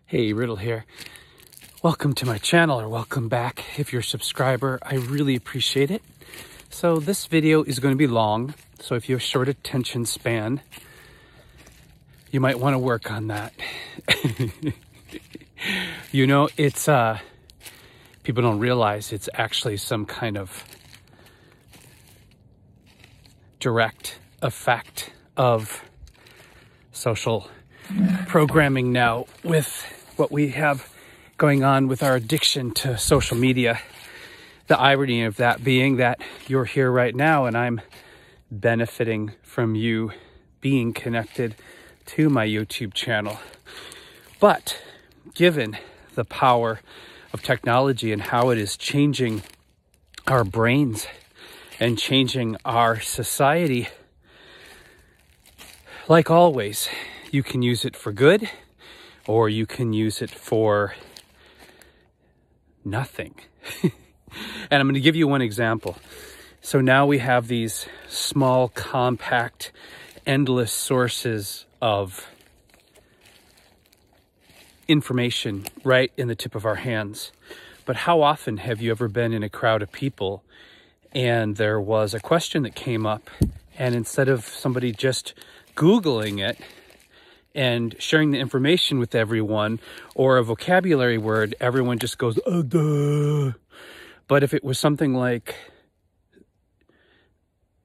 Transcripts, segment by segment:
Hey, Riddle here. Welcome to my channel, or welcome back if you're a subscriber. I really appreciate it. So this video is going to be long, so if you have short attention span, you might want to work on that. You know, it's people don't realize it's actually some kind of direct effect of social programming now with what we have going on with our addiction to social media. The irony of that being that you're here right now and I'm benefiting from you being connected to my YouTube channel. But given the power of technology and how it is changing our brains and changing our society, like always, you can use it for good or you can use it for nothing. And I'm going to give you one example. So now we have these small, compact, endless sources of information right in the tip of our hands. But how often have you ever been in a crowd of people and there was a question that came up, and instead of somebody just Googling it and sharing the information with everyone, or a vocabulary word, everyone just goes, oh, duh. But if it was something like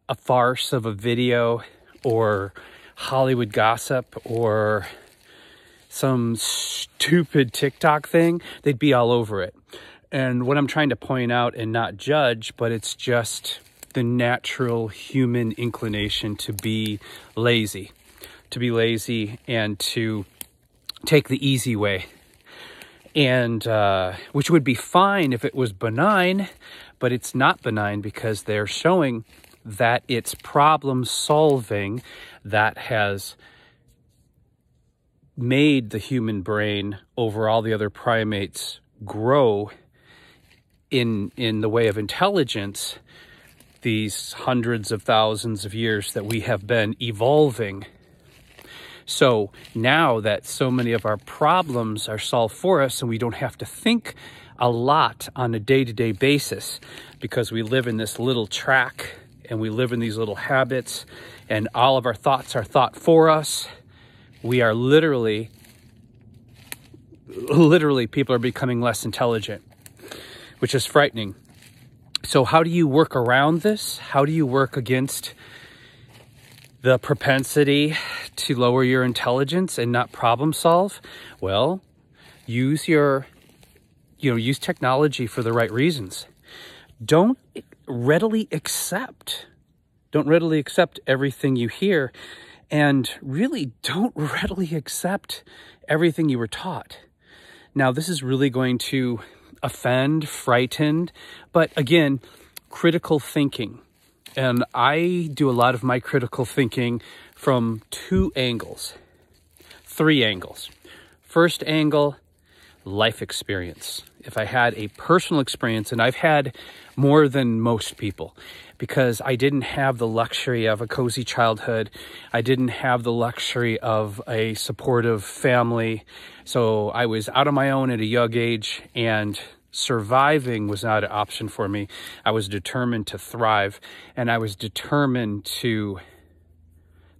a farce of a video or Hollywood gossip or some stupid TikTok thing, they'd be all over it. And what I'm trying to point out and not judge, but it's just the natural human inclination to be lazy. And to take the easy way. And which would be fine if it was benign, but it's not benign because they're showing that it's problem solving that has made the human brain over all the other primates grow in the way of intelligence these hundreds of thousands of years that we have been evolving. So now that so many of our problems are solved for us and we don't have to think a lot on a day-to-day basis because we live in this little track and we live in these little habits and all of our thoughts are thought for us, we are literally people are becoming less intelligent, which is frightening. So how do you work around this? How do you work against the propensity to lower your intelligence and not problem solve? Well, use technology for the right reasons. Don't readily accept everything you hear, and really don't readily accept everything you were taught. Now, this is really going to offend, frighten, but again, critical thinking. And I do a lot of my critical thinking from three angles. First angle, life experience. If I had a personal experience, and I've had more than most people, because I didn't have the luxury of a cozy childhood. I didn't have the luxury of a supportive family. So I was out on my own at a young age, and surviving was not an option for me. I was determined to thrive, and I was determined to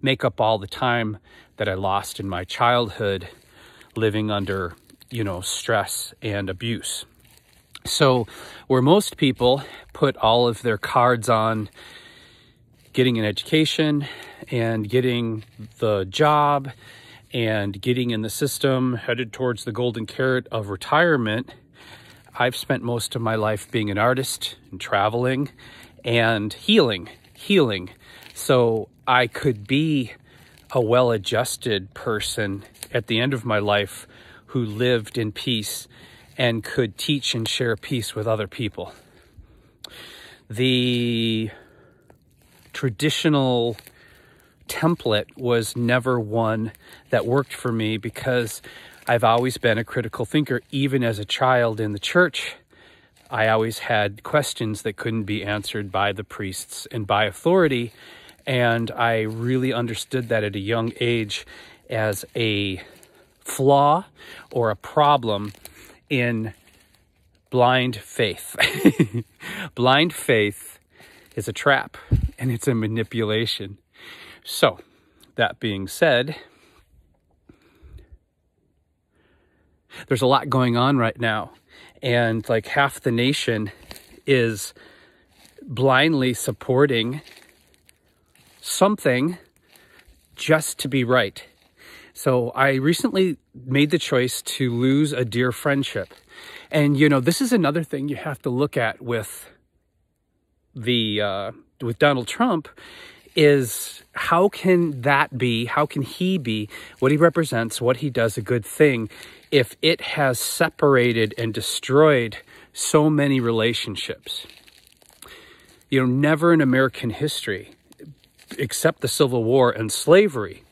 make up all the time that I lost in my childhood living under, stress and abuse. So where most people put all of their cards on getting an education and getting the job and getting in the system headed towards the golden carrot of retirement, I've spent most of my life being an artist and traveling and healing. So I could be a well-adjusted person at the end of my life who lived in peace and could teach and share peace with other people. The traditional template was never one that worked for me because I've always been a critical thinker. Even as a child in the church, I always had questions that couldn't be answered by the priests and by authority. And I really understood that at a young age as a flaw or a problem in blind faith. Blind faith is a trap, and it's a manipulation. So, that being said, there's a lot going on right now, and like half the nation is blindly supporting something just to be right. So I recently made the choice to lose a dear friendship. And, you know, this is another thing you have to look at with with Donald Trump, is how can he be what he represents, what he does, a good thing, if it has separated and destroyed so many relationships? You know, never in American history, except the Civil War and slavery.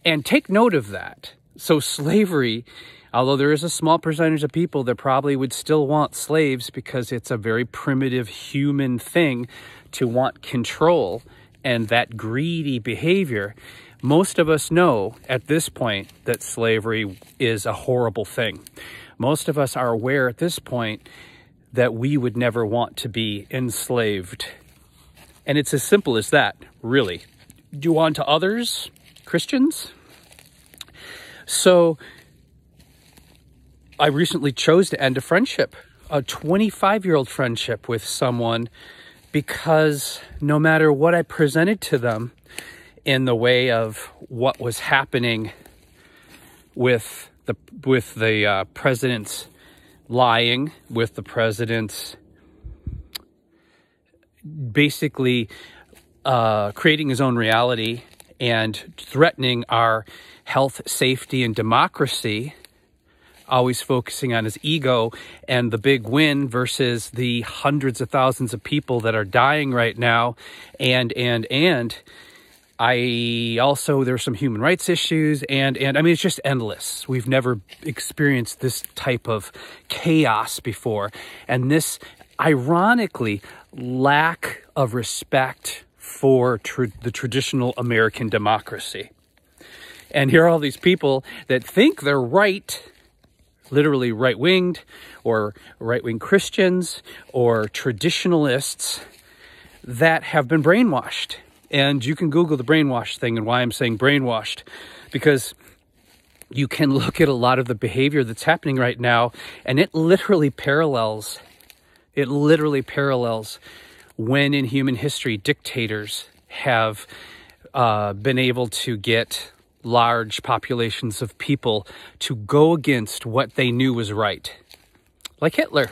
And take note of that. So slavery, although there is a small percentage of people that probably would still want slaves because it's a very primitive human thing to want control and that greedy behavior, most of us know at this point that slavery is a horrible thing. Most of us are aware at this point that we would never want to be enslaved. And it's as simple as that, really. Do unto others, Christians. So I recently chose to end a friendship, a 25-year-old friendship with someone, because no matter what I presented to them in the way of what was happening with the president's lying, with the president's basically creating his own reality and threatening our health, safety, and democracy, always focusing on his ego and the big win versus the hundreds of thousands of people that are dying right now. And I also, there's some human rights issues, and I mean, it's just endless. We've never experienced this type of chaos before. And this, ironically, lack of respect for the traditional American democracy. And here are all these people that think they're right, literally right-winged, or right-wing Christians, or traditionalists that have been brainwashed. And you can Google the brainwash thing and why I'm saying brainwashed, because you can look at a lot of the behavior that's happening right now, and it literally parallels when in human history dictators have been able to get large populations of people to go against what they knew was right. Like Hitler.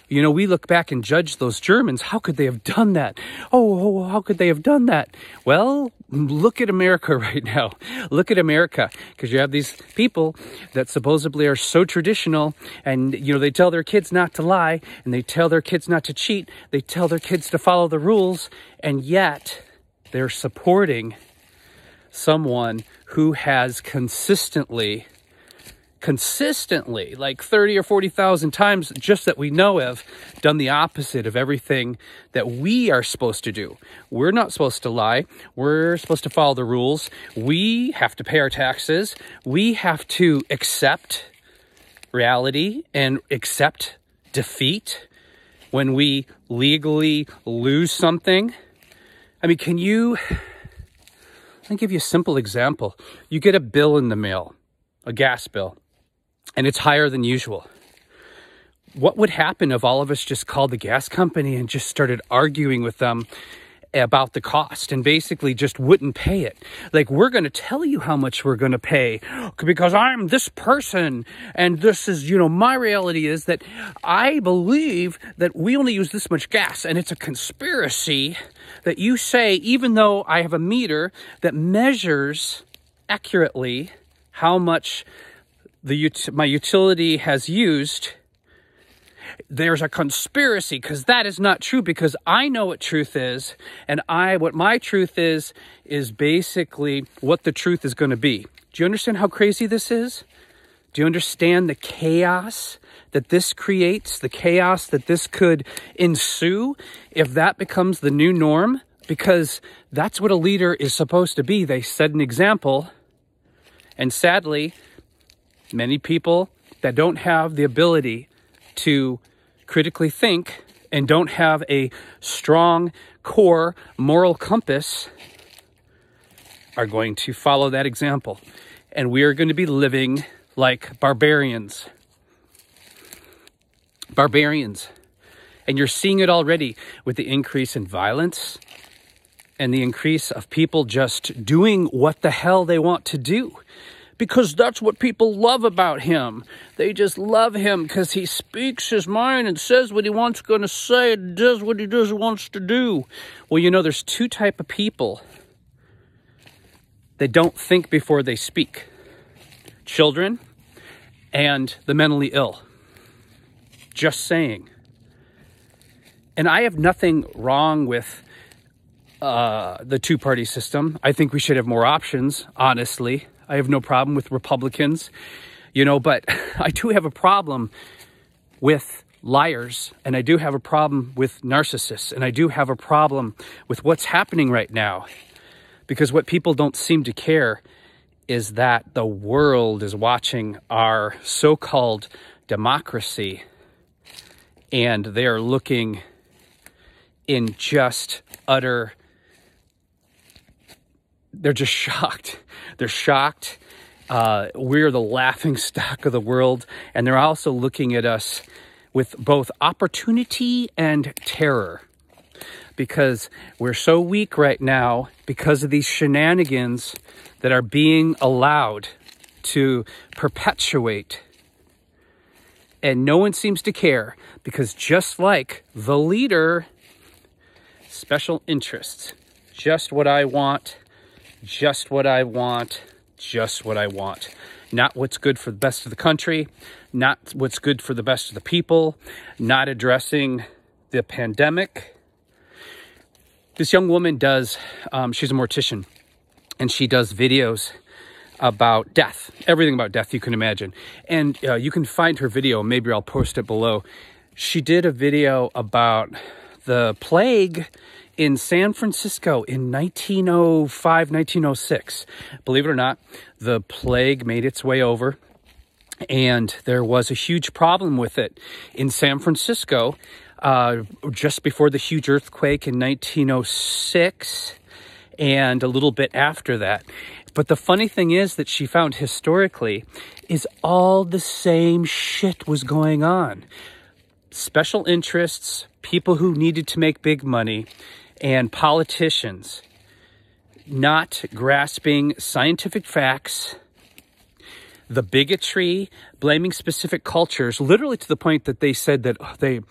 You know, we look back and judge those Germans. How could they have done that? Oh, how could they have done that? Well, look at America right now. Look at America, because you have these people that supposedly are so traditional, and, you know, they tell their kids not to lie, and they tell their kids not to cheat. They tell their kids to follow the rules, and yet they're supporting someone who has consistently, like 30 or 40,000 times, just that we know of, done the opposite of everything that we are supposed to do. We're not supposed to lie. We're supposed to follow the rules. We have to pay our taxes. We have to accept reality and accept defeat when we legally lose something. I mean, let me give you a simple example. You get a bill in the mail, a gas bill, and it's higher than usual. What would happen if all of us just called the gas company and just started arguing with them about the cost and basically just wouldn't pay it? Like, we're going to tell you how much we're going to pay because I'm this person, and this is, you know, my reality is that I believe that we only use this much gas, and it's a conspiracy that you say, even though I have a meter that measures accurately how much my utility has used, there's a conspiracy, because that is not true, because I know what truth is, and what my truth is basically what the truth is going to be. Do you understand how crazy this is? Do you understand the chaos that this creates, the chaos that this could ensue if that becomes the new norm? Because that's what a leader is supposed to be. They set an example, and sadly, Many people that don't have the ability to critically think and don't have a strong core moral compass are going to follow that example. And we are going to be living like barbarians. Barbarians. And you're seeing it already with the increase in violence and the increase of people just doing what the hell they want to do. Because that's what people love about him. They just love him because he speaks his mind and says what he wants going to say and does what he wants to do. Well, you know, there's two types of people that don't think before they speak. Children and the mentally ill. Just saying. And I have nothing wrong with the two-party system. I think we should have more options, honestly. I have no problem with Republicans, you know, but I do have a problem with liars, and I do have a problem with narcissists, and I do have a problem with what's happening right now. Because what people don't seem to care is that the world is watching our so-called democracy, and they are looking in just utter... They're just shocked. They're shocked. We're the laughing stock of the world. And they're also looking at us with both opportunity and terror. Because we're so weak right now because of these shenanigans that are being allowed to perpetuate. And no one seems to care. Because just like the leader, special interests. Just what I want. Just what I want, just what I want. Not what's good for the best of the country, not what's good for the best of the people, not addressing the pandemic. This young woman does, she's a mortician, and she does videos about death, everything about death you can imagine. And you can find her video, maybe I'll post it below. She did a video about the plague in San Francisco in 1905, 1906. Believe it or not, the plague made its way over, and there was a huge problem with it in San Francisco just before the huge earthquake in 1906 and a little bit after that. But the funny thing is that she found historically is all the same shit was going on. Special interests, people who needed to make big money, and politicians not grasping scientific facts, the bigotry, blaming specific cultures, literally to the point that they said that they,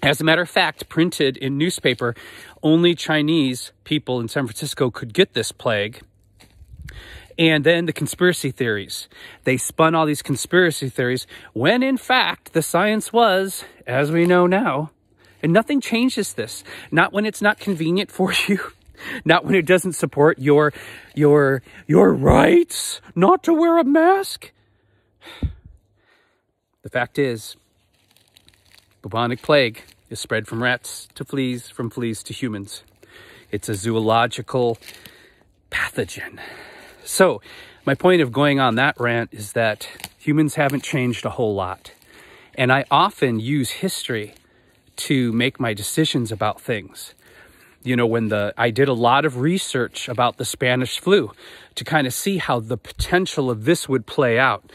as a matter of fact, printed in newspaper, only Chinese people in San Francisco could get this plague. And then the conspiracy theories. They spun all these conspiracy theories when in fact the science was, as we know now, and nothing changes this. Not when it's not convenient for you. Not when it doesn't support your rights not to wear a mask. The fact is, bubonic plague is spread from rats to fleas, from fleas to humans. It's a zoological pathogen. So, my point of going on that rant is that humans haven't changed a whole lot. And I often use history to make my decisions about things. You know, I did a lot of research about the Spanish flu to kind of see how the potential of this would play out,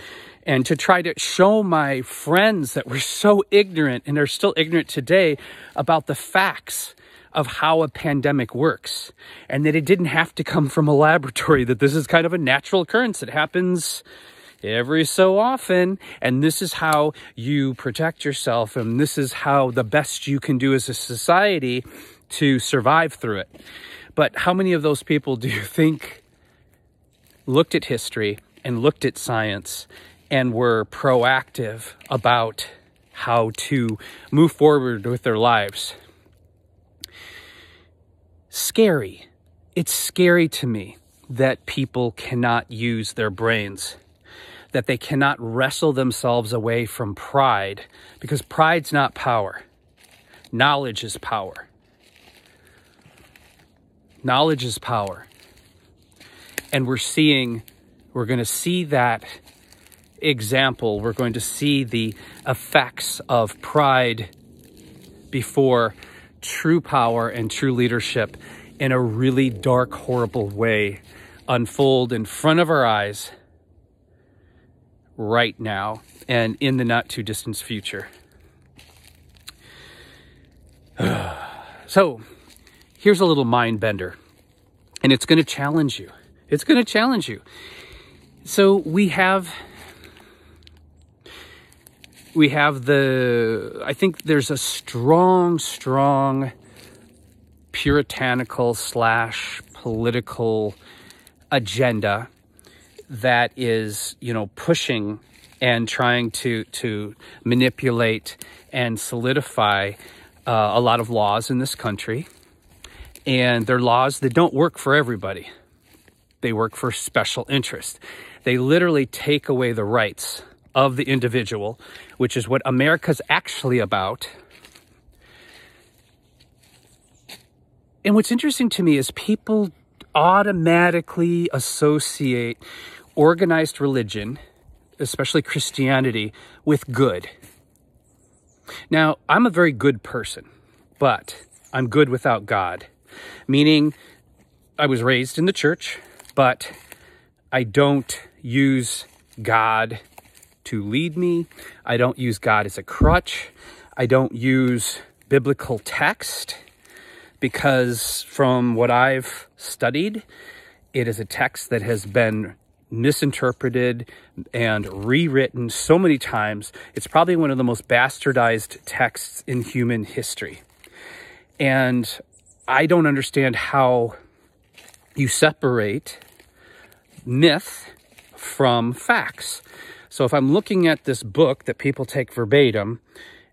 and to try to show my friends that were so ignorant and are still ignorant today about the facts of how a pandemic works, and that it didn't have to come from a laboratory, that this is kind of a natural occurrence. It happens every so often, and this is how you protect yourself, and this is how the best you can do as a society to survive through it. But how many of those people do you think looked at history and looked at science and were proactive about how to move forward with their lives? Scary. It's scary to me that people cannot use their brains, that they cannot wrestle themselves away from pride, because pride's not power. Knowledge is power. Knowledge is power. And we're going to see that example, we're going to see the effects of pride before true power and true leadership in a really dark, horrible way unfold in front of our eyes right now and in the not too distant future. So here's a little mind bender, and it's going to challenge you. It's going to challenge you. So we have I think there's a strong puritanical / political agenda that is, pushing and trying to manipulate and solidify a lot of laws in this country. And they're laws that don't work for everybody. They work for special interest. They literally take away the rights of the individual, which is what America's actually about. And what's interesting to me is people automatically associate organized religion, especially Christianity, with good. Now, I'm a very good person, but I'm good without God. Meaning, I was raised in the church, but I don't use God to lead me. I don't use God as a crutch. I don't use biblical text because from what I've studied, it is a text that has been misinterpreted and rewritten so many times. It's probably one of the most bastardized texts in human history. And I don't understand how you separate myth from facts. So if I'm looking at this book that people take verbatim,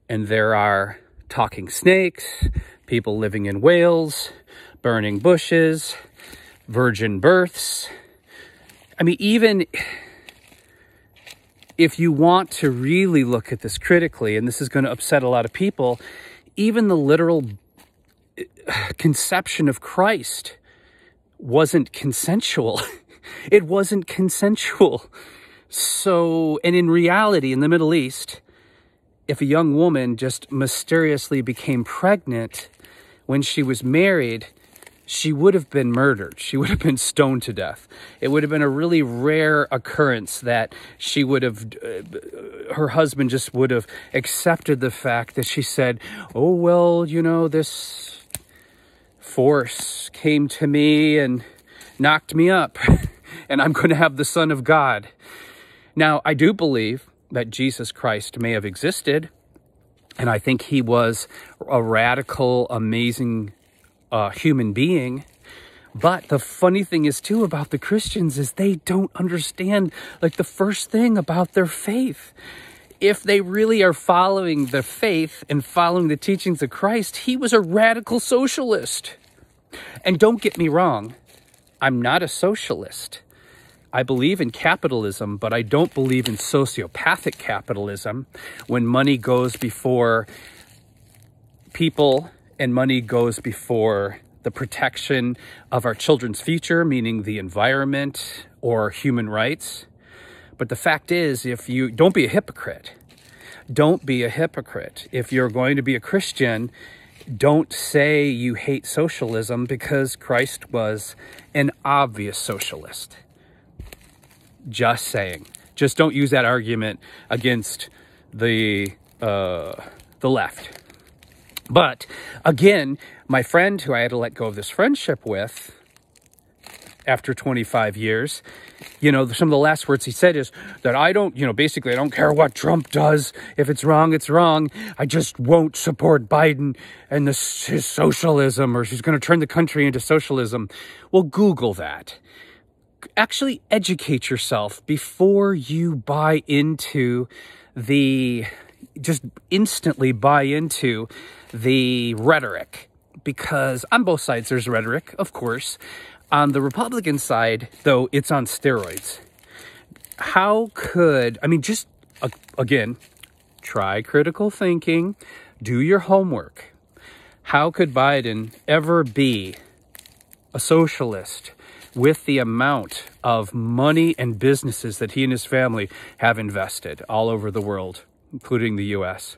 and there are talking snakes, people living in Wales, burning bushes, virgin births. I mean, even if you want to really look at this critically, and this is going to upset a lot of people, even the literal conception of Christ wasn't consensual. It wasn't consensual. So, and in reality, in the Middle East, if a young woman just mysteriously became pregnant when she was married, she would have been murdered. She would have been stoned to death. It would have been a really rare occurrence that she would have, her husband just would have accepted the fact that she said, oh, well, this force came to me and knocked me up, and I'm going to have the Son of God. Now, I do believe that Jesus Christ may have existed, and I think he was a radical, amazing human being. But the funny thing is, too, about the Christians is they don't understand, the first thing about their faith. If they really are following the faith and following the teachings of Christ, he was a radical socialist. And don't get me wrong, I'm not a socialist. I believe in capitalism, but I don't believe in sociopathic capitalism when money goes before people and money goes before the protection of our children's future, meaning the environment or human rights. But the fact is, don't be a hypocrite. Don't be a hypocrite. If you're going to be a Christian, don't say you hate socialism, because Christ was an obvious socialist. Just saying. Just don't use that argument against the left. But again, my friend who I had to let go of this friendship with after 25 years, some of the last words he said is that I don't care what Trump does. If it's wrong, it's wrong. I just won't support Biden and his socialism, or she's going to turn the country into socialism. Well, Google that. Actually educate yourself before you buy into just instantly buy into the rhetoric. Because on both sides there's rhetoric, of course. On the Republican side, though, it's on steroids. Again, try critical thinking, do your homework. How could Biden ever be a socialist with the amount of money and businesses that he and his family have invested all over the world, including the US.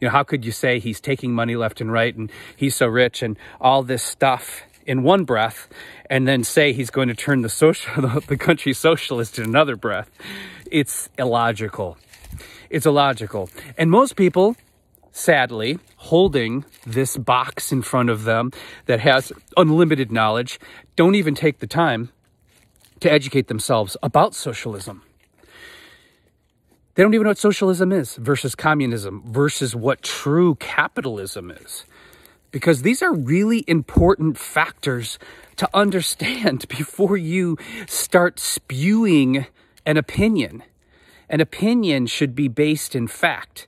You know, how could you say he's taking money left and right and he's so rich and all this stuff in one breath, and then say he's going to turn the country socialist in another breath? It's illogical. It's illogical. And most people, sadly, holding this box in front of them that has unlimited knowledge, don't even take the time to educate themselves about socialism. They don't even know what socialism is versus communism versus what true capitalism is. Because these are really important factors to understand before you start spewing an opinion. An opinion should be based in fact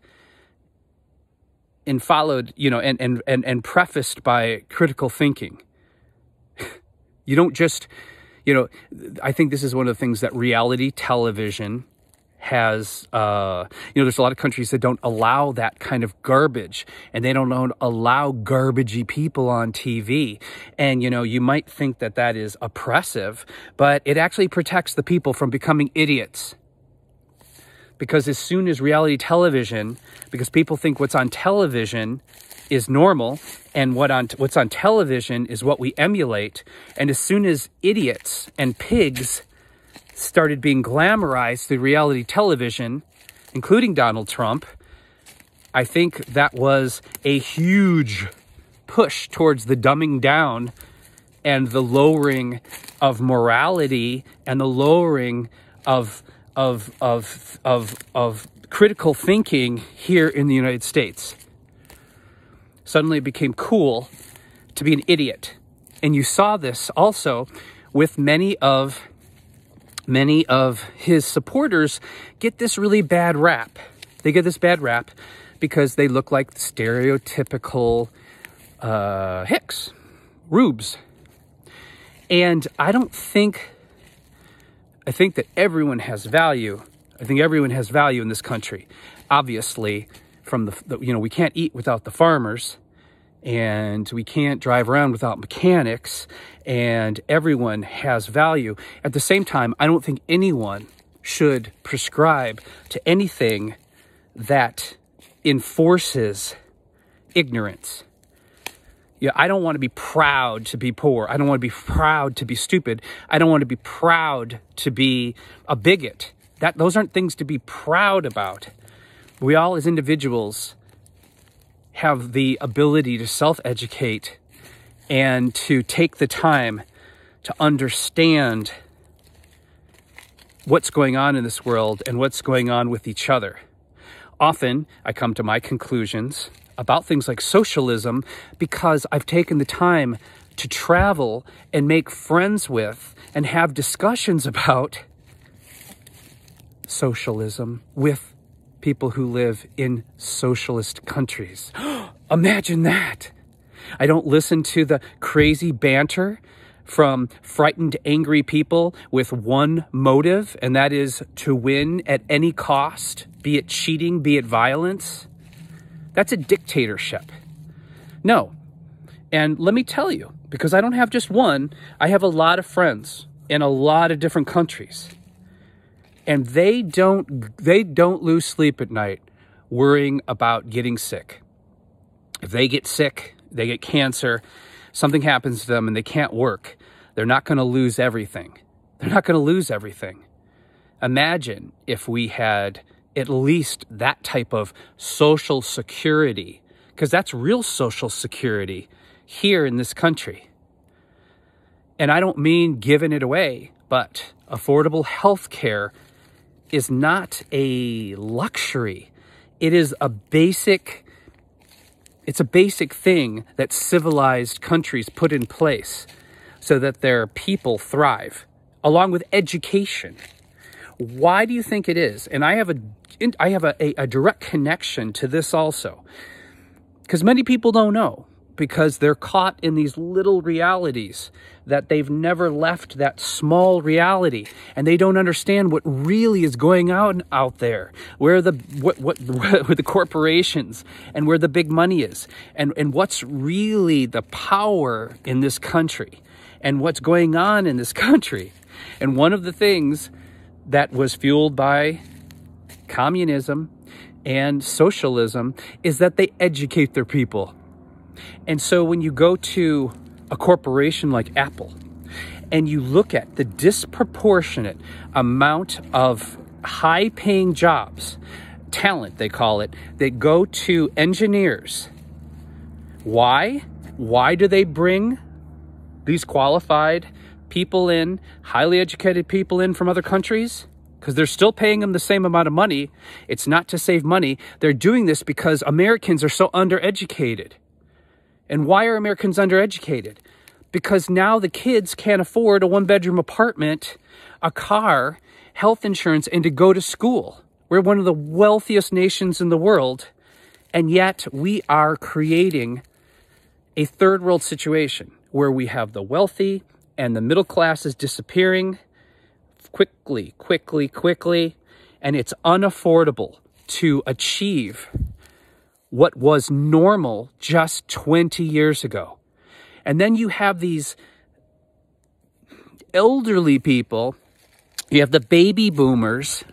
and followed, you know, and prefaced by critical thinking. You don't just, you know, I think this is one of the things that reality television has, you know, there's a lot of countries that don't allow that kind of garbage, and they don't allow garbagey people on TV. And, you know, you might think that that is oppressive, but it actually protects the people from becoming idiots. Because as soon as reality television, because people think what's on television is normal, and what's on television is what we emulate, and as soon as idiots and pigs started being glamorized through reality television, including Donald Trump, I think that was a huge push towards the dumbing down and the lowering of morality and the lowering of critical thinking here in the United States. Suddenly it became cool to be an idiot. And you saw this also with many of his supporters get this really bad rap. They get this bad rap because they look like stereotypical hicks, rubes. And I think that everyone has value. I think everyone has value in this country. Obviously, from the you know, we can't eat without the farmers, and we can't drive around without mechanics, and everyone has value. At the same time, I don't think anyone should prescribe to anything that enforces ignorance. Yeah, I don't want to be proud to be poor. I don't want to be proud to be stupid. I don't want to be proud to be a bigot. Those aren't things to be proud about. We all as individuals have the ability to self-educate and to take the time to understand what's going on in this world and what's going on with each other. Often, I come to my conclusions about things like socialism because I've taken the time to travel and make friends with and have discussions about socialism with people who live in socialist countries. Imagine that. I don't listen to the crazy banter from frightened, angry people with one motive, and that is to win at any cost, be it cheating, be it violence. That's a dictatorship. No. And let me tell you, because I don't have just one, I have a lot of friends in a lot of different countries. And they don't lose sleep at night worrying about getting sick. If they get sick, they get cancer, something happens to them and they can't work, they're not going to lose everything. They're not going to lose everything. Imagine if we had at least that type of social security, because that's real social security here in this country. And I don't mean giving it away, but affordable health care is not a luxury. It is a basic, it's a basic thing that civilized countries put in place so that their people thrive, along with education. Why do you think it is? And I have a direct connection to this also, because many people don't know, because they're caught in these little realities that they've never left that small reality, and they don't understand what really is going on out there, where the where the corporations and where the big money is, and what's really the power in this country. and what's going on in this country. And one of the things that was fueled by communism and socialism is that they educate their people. And so when you go to a corporation like Apple and you look at the disproportionate amount of high-paying jobs, talent they call it, that go to engineers, why? Why do they bring these qualified people in, highly educated people in from other countries? Because they're still paying them the same amount of money. It's not to save money. They're doing this because Americans are so undereducated. And why are Americans undereducated? Because now the kids can't afford a one-bedroom apartment, a car, health insurance, and to go to school. We're one of the wealthiest nations in the world, and yet we are creating a third world situation where we have the wealthy and the middle class is disappearing quickly, and it's unaffordable to achieve what was normal just 20 years ago. And then you have these elderly people, you have the baby boomers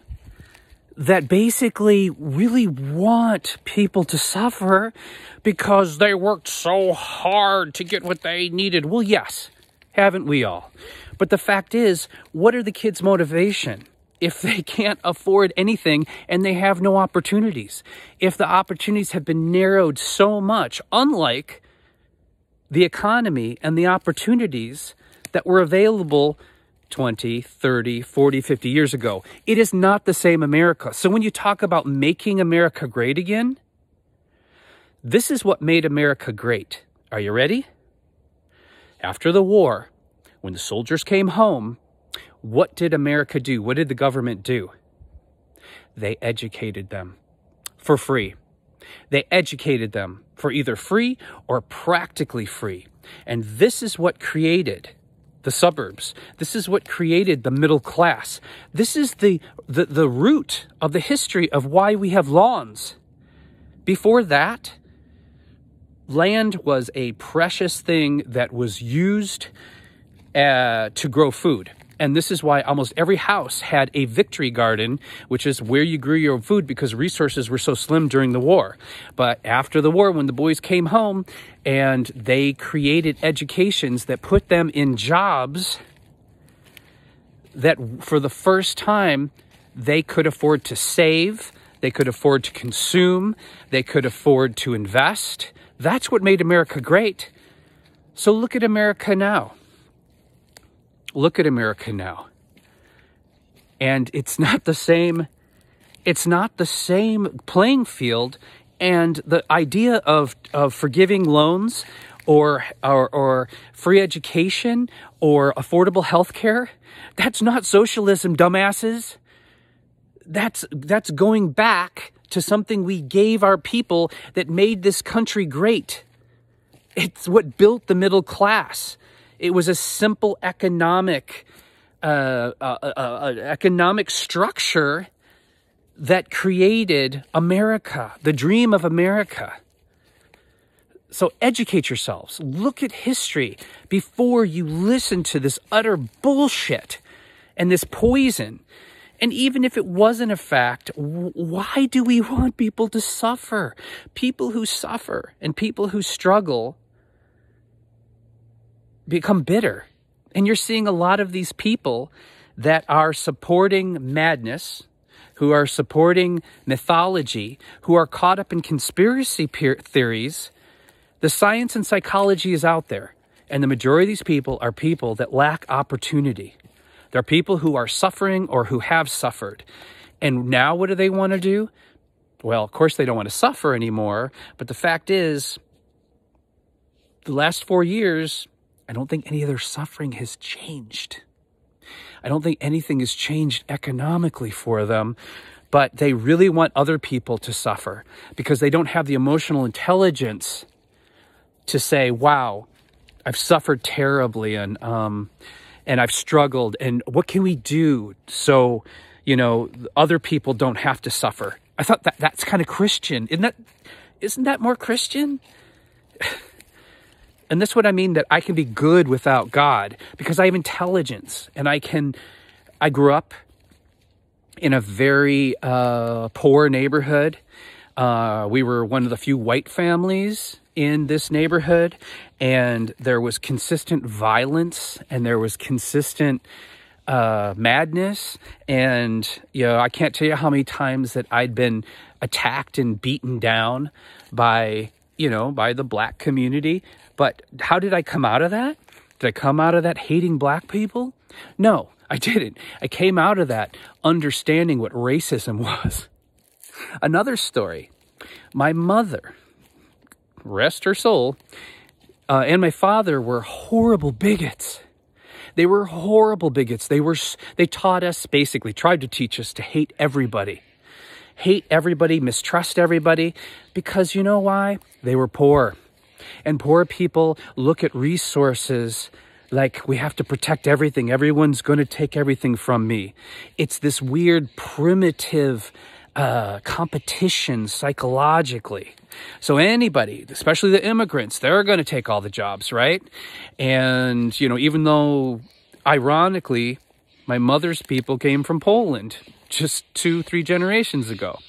that basically really want people to suffer because they worked so hard to get what they needed. Well, yes, haven't we all? But the fact is, what are the kids' motivation if they can't afford anything and they have no opportunities? If the opportunities have been narrowed so much, unlike the economy and the opportunities that were available 20, 30, 40, 50 years ago. It is not the same America. So when you talk about making America great again, this is what made America great. Are you ready? After the war, when the soldiers came home, what did America do? What did the government do? They educated them for free. They educated them for either free or practically free. And this is what created the suburbs. This is what created the middle class. This is the root of the history of why we have lawns. Before that, land was a precious thing that was used to grow food. And this is why almost every house had a victory garden, which is where you grew your food because resources were so slim during the war. But after the war, when the boys came home and they created educations that put them in jobs that for the first time they could afford to save, they could afford to consume, they could afford to invest. That's what made America great. So look at America now. Look at America now. And it's not the same playing field. And the idea of forgiving loans or free education or affordable health care, that's not socialism, dumbasses. That's going back to something we gave our people that made this country great. It's what built the middle class. It was a simple economic structure that created America, the dream of America. So educate yourselves. Look at history before you listen to this utter bullshit and this poison. And even if it wasn't a fact, why do we want people to suffer? People who suffer and people who struggle become bitter. And you're seeing a lot of these people that are supporting madness, who are supporting mythology, who are caught up in conspiracy theories. The science and psychology is out there. And the majority of these people are people that lack opportunity. They're people who are suffering or who have suffered. And now what do they want to do? Well, of course, they don't want to suffer anymore. But the fact is, the last 4 years, I don't think any of their suffering has changed. I don't think anything has changed economically for them, but they really want other people to suffer because they don't have the emotional intelligence to say, wow, I've suffered terribly and I've struggled, and what can we do so, other people don't have to suffer? I thought that's kind of Christian. Isn't that more Christian? And that's what I mean, that I can be good without God because I have intelligence, and I grew up in a very poor neighborhood. We were one of the few white families in this neighborhood, and there was consistent violence, and there was consistent madness. And, I can't tell you how many times that I'd been attacked and beaten down by the black community. But how did I come out of that? Did I come out of that hating black people? No, I didn't. I came out of that understanding what racism was. Another story. My mother, rest her soul, and my father were horrible bigots. They were horrible bigots. They taught us, basically tried to teach us to hate everybody. Hate everybody, mistrust everybody, because you know why? They were poor. And poor people look at resources like we have to protect everything. Everyone's going to take everything from me. It's this weird primitive competition psychologically. So anybody, especially the immigrants, they're going to take all the jobs, right? And, even though, ironically, my mother's people came from Poland just 2-3 generations ago.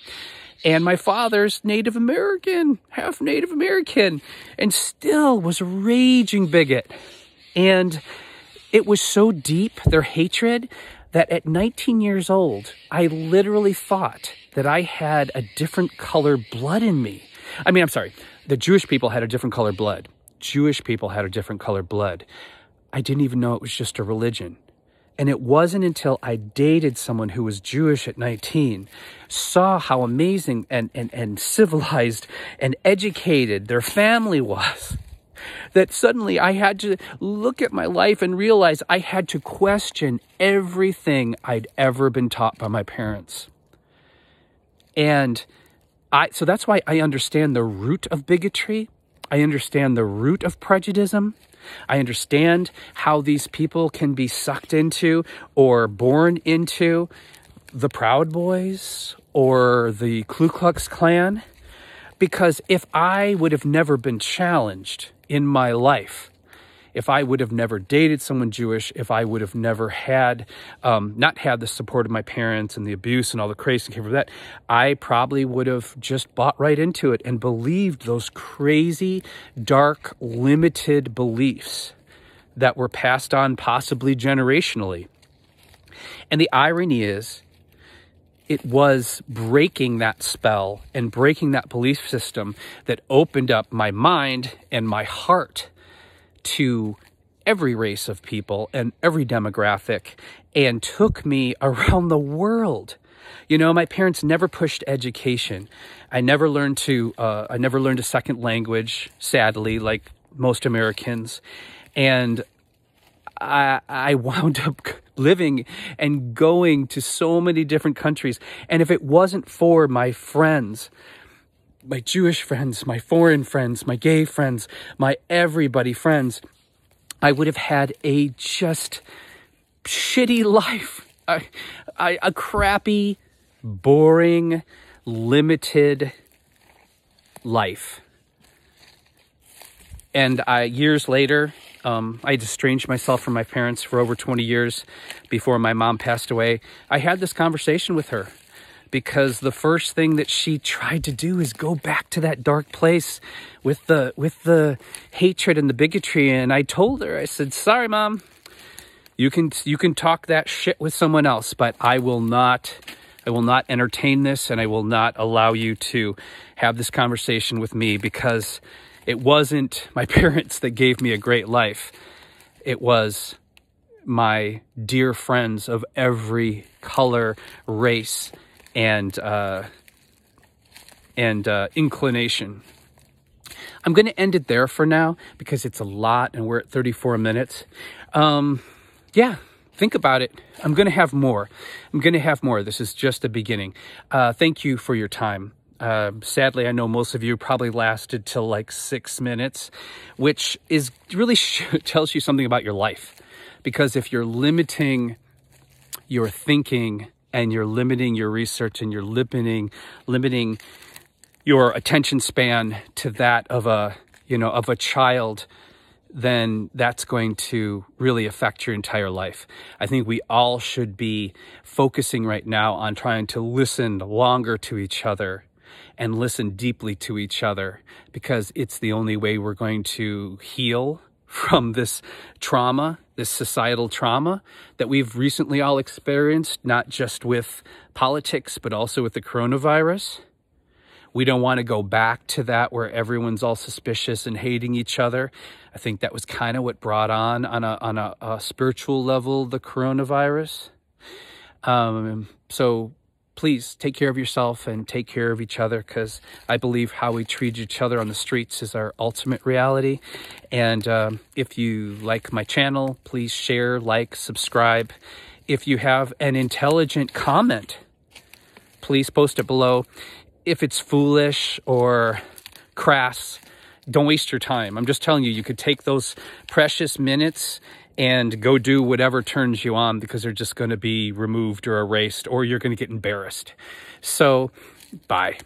And my father's Native American, half Native American, and still was a raging bigot. And it was so deep, their hatred, that at 19 years old, I literally thought that I had a different color blood in me. I'm sorry, the Jewish people had a different color blood. Jewish people had a different color blood. I didn't even know it was just a religion. And it wasn't until I dated someone who was Jewish at 19, saw how amazing and civilized and educated their family was, that suddenly I had to look at my life and realize I had to question everything I'd ever been taught by my parents. And so that's why I understand the root of bigotry. I understand the root of prejudice. I understand how these people can be sucked into or born into the Proud Boys or the Ku Klux Klan. Because if I would have never been challenged in my life, if I would have never dated someone Jewish, if I would have never had, not had the support of my parents and the abuse and all the crazy that came from that, I probably would have just bought right into it and believed those crazy, dark, limited beliefs that were passed on possibly generationally. And the irony is, it was breaking that spell and breaking that belief system that opened up my mind and my heart to every race of people and every demographic, and took me around the world. My parents never pushed education. I never learned a second language, sadly, like most Americans. And I wound up living and going to so many different countries. And if it wasn't for my friends, my Jewish friends, my foreign friends, my gay friends, my everybody friends, I would have had a just shitty life. A crappy, boring, limited life. And years later, I had estranged myself from my parents for over 20 years before my mom passed away. I had this conversation with her, because the first thing that she tried to do is go back to that dark place with the hatred and the bigotry. And I told her, I said, sorry, Mom, you can talk that shit with someone else, but I will not entertain this, and I will not allow you to have this conversation with me, because it wasn't my parents that gave me a great life. It was my dear friends of every color, race, and inclination. I'm going to end it there for now, because it's a lot and we're at 34 minutes. Think about it. I'm going to have more. This is just the beginning. Thank you for your time. Sadly, I know most of you probably lasted till like 6 minutes, which is really tells you something about your life. Because if you're limiting your thinking, and you're limiting your research, and you're limiting your attention span to that of a child, then that's going to really affect your entire life. I think we all should be focusing right now on trying to listen longer to each other and listen deeply to each other, because it's the only way we're going to heal from this trauma, this societal trauma that we've recently all experienced, not just with politics, but also with the coronavirus. We don't want to go back to that where everyone's all suspicious and hating each other. I think that was kind of what brought on a spiritual level the coronavirus. So please take care of yourself and take care of each other, because I believe how we treat each other on the streets is our ultimate reality. And if you like my channel, please share, like, subscribe. If you have an intelligent comment, please post it below. If it's foolish or crass, don't waste your time. I'm just telling you, you could take those precious minutes and go do whatever turns you on, because they're just going to be removed or erased, or you're going to get embarrassed. So, bye.